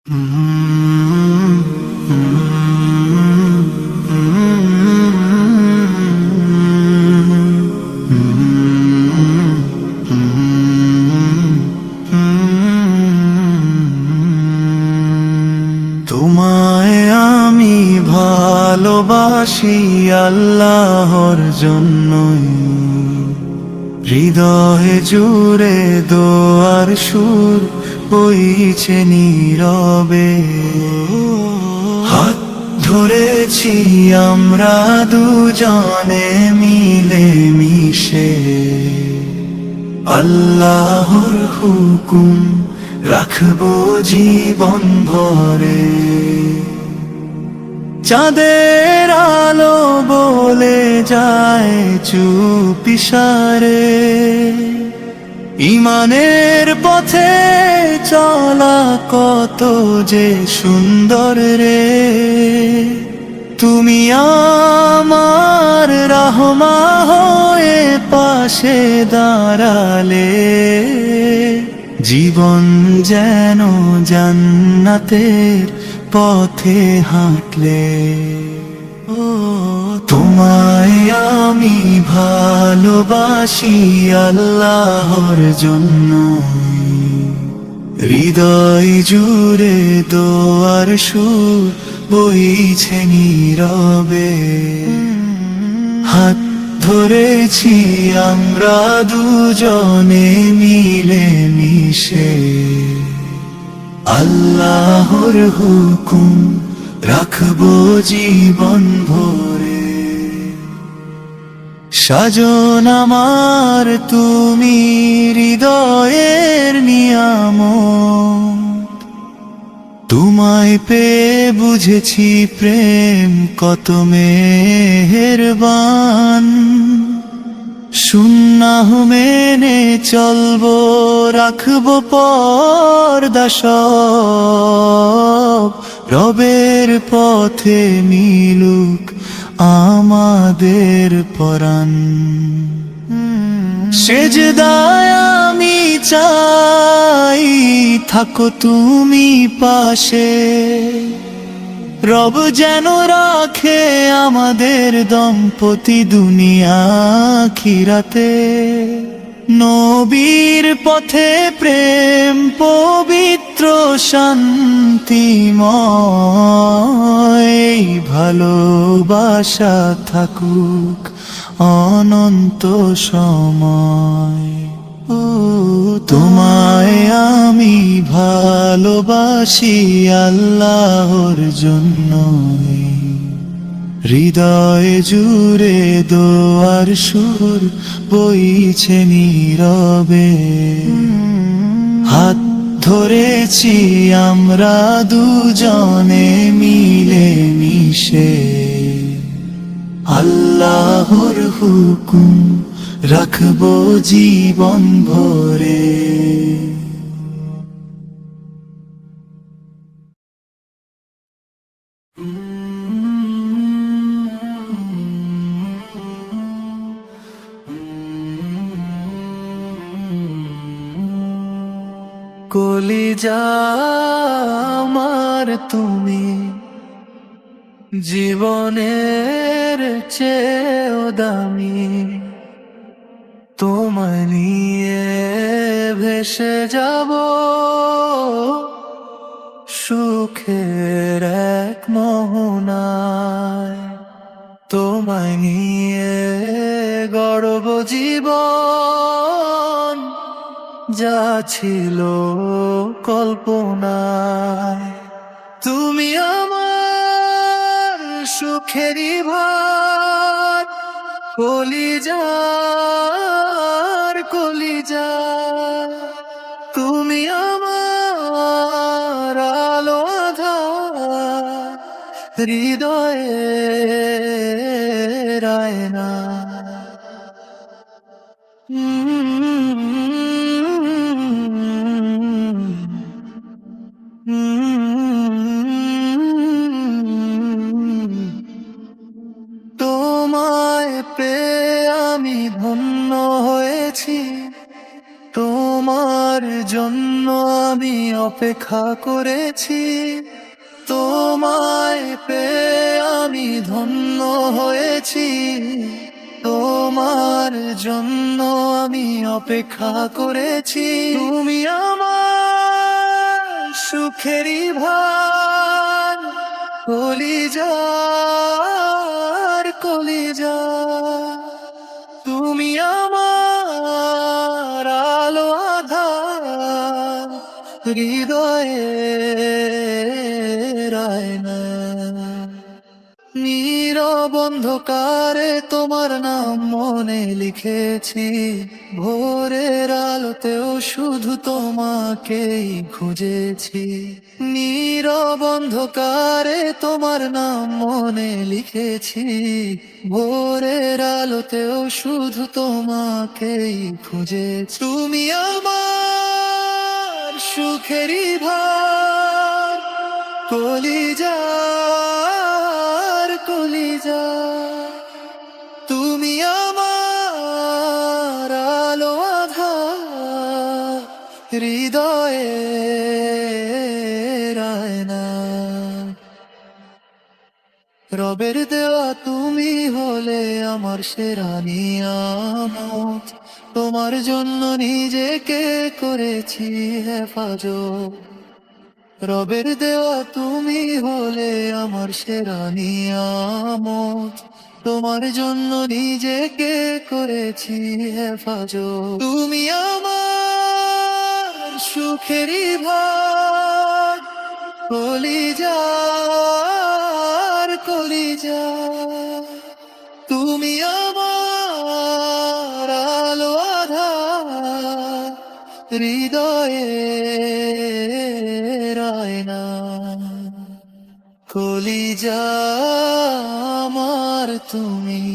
তোমায় আমি ভালোবাসি আল্লাহর জন্যই, হৃদয়ে জুড়ে দোয়ার সুর বইছে নীরবে। হাত ধরেছি আমরা দুজনে মিলে মিশে, আল্লাহর হুকুম রাখবো জীবন ভরে। চাঁদের আলো বলে যায় চুপিসারে, ঈমানের পথে চলা কত যে সুন্দর রে। তুমি আমার রহমা হয়ে পাশে দাঁড়ালে, জীবন যেন জান্নাতের পথে হাঁটলে। ও তোমায় আমি ভালোবাসি আল্লাহর জন্য, হৃদয় জুড়ে দোয়ার সুর বইছে নীরবে। হাত ধরেছি আমরা দুজনে মিলে মিশে, আল্লাহর হুকুম রাখবো জীবন ভরে। সাজন আমার তুমি হৃদয়ের নিয়ামত, তোমায় পেয়ে বুঝেছি প্রেম কত মেহেরবান। সুন্নাহ মেনে চলবো, রাখবো পর্দা সব, রবের পথে মিলুক আমাদের পরাণ। সেজদায় আমি চাই থাকো তুমি পাশে, রব যেন রাখে আমাদের দম্পতি দুনিয়া আখিরাতে। নবীর পথে প্রেম পবিত্র শান্তিময়, ভালোবাসা থাকুক অনন্ত সময়। ও তোমায় আমি ভালোবাসি আল্লাহর জন্যই, হৃদয় জুড়ে দোয়ার সুর বইছে নীরবে। হাত ধরেছি আমরা দুজনে মিলে মিশে, আল্লাহর হুকুম রাখবো জীবন ভরে। কলিজা আমার তুমি জীবনের চেয়েও দামি, তোমায় নিয়ে ভেসে যাব সুখের এক মোহনায়। তোমায় নিয়ে গড়ব জীবন যা ছিল কল্পনায়। তুমি আমার সুখেরই ভার, কলিজার কলিজা। তুমি আমার আলো আঁধার, হৃদয়ের আয়না। তোমায় পেয়ে আমি ধন্য হয়েছি, তোমার জন্য আমি অপেক্ষা করেছি, তোমায় পেয়ে আমি ধন্য হয়েছি। তোমার জন্য আমি অপেক্ষা করেছি, তুমি আমার সুখেরই ভান, কলিজার কলিজা। তুমি আমার আলো আঁধার, হৃদয়ের আয়না। নীরব অন্ধকারে তোমার নাম মনে লিখেছি, ভোরের আলোতেও শুধু তোমাকেই খুঁজেছি। নীরব অন্ধকারে তোমার নাম মনে লিখেছি, ভোরের আলোতেও শুধু তোমাকেই খুঁজেছি। তুমি আমার সুখেরই ভার, কলিজার কলিজা। তুমি আমার আলো আঁধার, হৃদয়ের আয়না। রবের দেওয়া তুমি হলে আমার সেরা নিয়ামত, তোমার জন্য নিজেকে করেছি হেফাজত। রবের দেওয়া তুমি হলে আমার সেরা নিয়ামত, তোমার জন্য নিজেকে করেছি হেফাজত। তুমি আমার সুখেরই ভার, কলিজার কলিজা। তুমি আমার আলো আঁধার, হৃদয়ের আয়না। কলিজা আমার তুমি,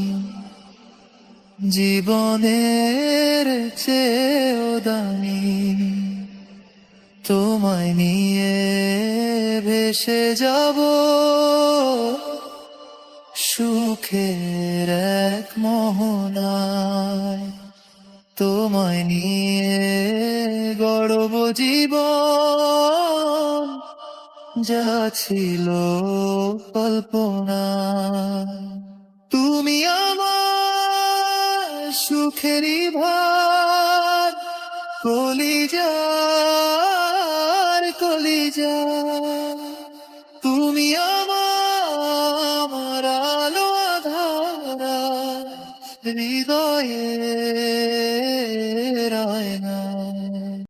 জীবনের চেয়েও দামি। তোমায় নিয়ে ভেসে যাব সুখের এক মোহনায়। তোমায় নিয়ে গড়ব জীবন, যা ছিল কল্পনা। তুমি আমার সুখেরই ভার, কলিজার কলিজা। তুমি আমার আলো আঁধার, হৃদয়ে